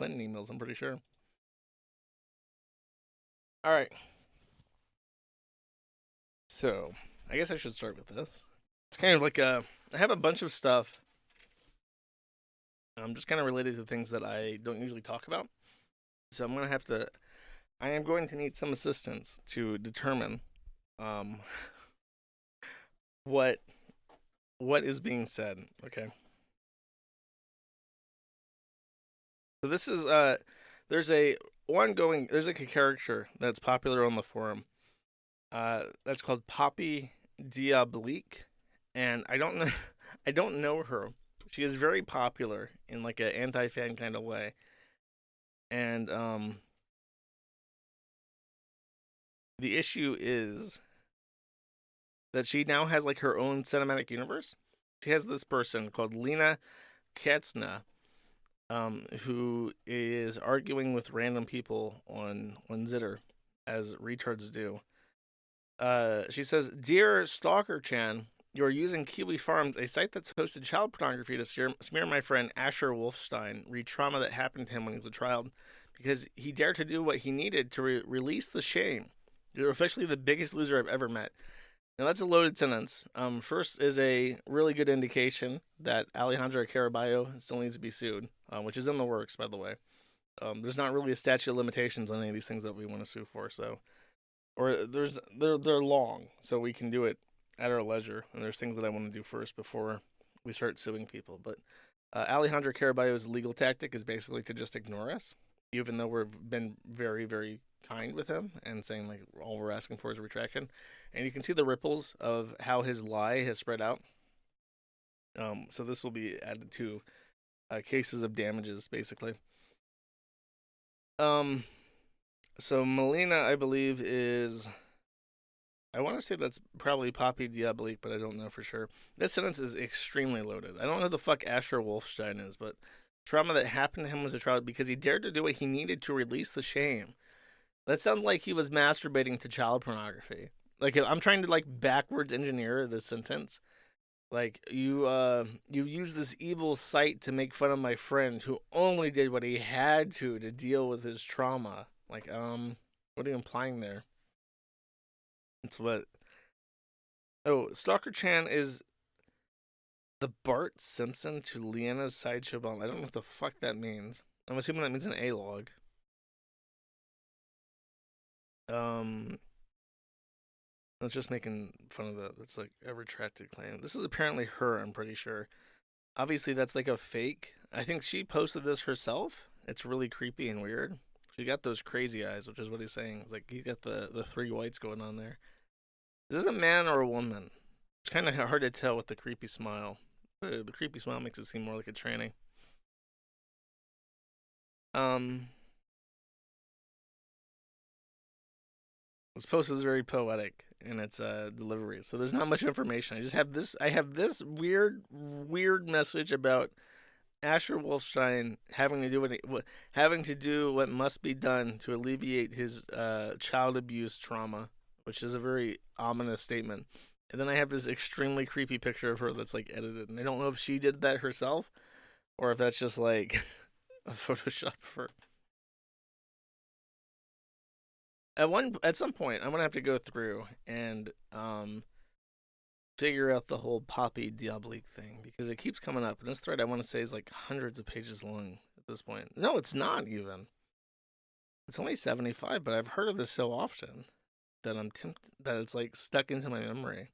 Clinton emails, I'm pretty sure. All right. So, I guess I should start with this. It's kind of like I have a bunch of stuff just kind of related to things that I don't usually talk about. So I am going to need some assistance to determine um, what what is being said. Okay. So this is there's there's like a character that's popular on the forum. That's called Poppy Diablique, and I don't know I don't know her. She is very popular in like an anti-fan kind of way, and the issue is that she now has like her own cinematic universe. She has this person called Liana Kerzner, who is arguing with random people on Zitter, as retards do. She says, "Dear Stalker Chan, you are using Kiwi Farms, a site that's hosted child pornography, to smear my friend Asher Wolfstein, re trauma that happened to him when he was a child, because he dared to do what he needed to release the shame. You're officially the biggest loser I've ever met." Now that's a loaded sentence. First is a really good indication that Alejandra Caraballo still needs to be sued, which is in the works, by the way. There's not really a statute of limitations on any of these things that we want to sue for, so they're long, so we can do it at our leisure. And there's things that I want to do first before we start suing people. But Alejandra Caraballo's legal tactic is basically to just ignore us, even though we've been very, very kind with him and saying like all we're asking for is a retraction. And you can see the ripples of how his lie has spread out. So this will be added to cases of damages, basically. So Melina, I believe, is, I want to say that's probably Poppy Diablique, but I don't know for sure. This sentence is extremely loaded. I don't know who the fuck Asher Wolfstein is, but trauma that happened to him was a child because he dared to do what he needed to release the shame. That sounds like he was masturbating to child pornography. Like, I'm trying to like backwards engineer this sentence. Like, you use this evil site to make fun of my friend who only did what he had to deal with his trauma. Like, what are you implying there? It's what. Oh, Stalker Chan is the Bart Simpson to Liana's sideshow bomb. I don't know what the fuck that means. I'm assuming that means an A-log. It's just making fun of that. That's like a retracted claim. This is apparently her, I'm pretty sure. Obviously, that's like a fake. I think she posted this herself. It's really creepy and weird. She got those crazy eyes, which is what he's saying. It's like he got the three whites going on there. Is this a man or a woman? It's kind of hard to tell with the creepy smile. The creepy smile makes it seem more like a tranny. This post is very poetic in its delivery, so there's not much information. I just have this. I have this weird message about Asher Wolfstein having to do what must be done to alleviate his child abuse trauma, which is a very ominous statement. And then I have this extremely creepy picture of her that's like edited, and I don't know if she did that herself or if that's just like a Photoshop of her. At some point, I'm gonna have to go through and figure out the whole Poppy Diablique thing because it keeps coming up. And this thread I want to say is like hundreds of pages long at this point. No, it's not even. It's only 75, but I've heard of this so often that I'm tempted that it's like stuck into my memory.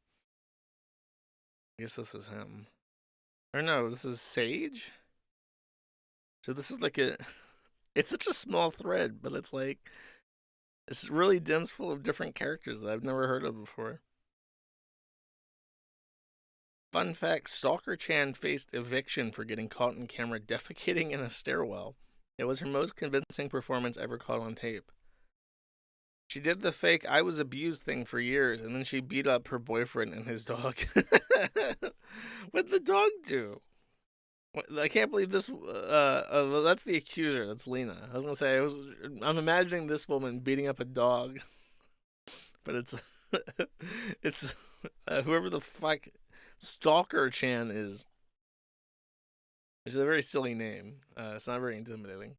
I guess this is him. Or no, this is Sage. So this is like a. It's such a small thread, but it's like it's really dense, full of different characters that I've never heard of before. Fun fact, Stalker Chan faced eviction for getting caught on camera defecating in a stairwell. It was her most convincing performance ever caught on tape. She did the fake "I was abused" thing for years, and then she beat up her boyfriend and his dog. What'd the dog do? I can't believe this. That's the accuser. That's Lena. I was gonna say I'm imagining this woman beating up a dog, but it's whoever the fuck Stalker Chan is. Which is a very silly name. It's not very intimidating.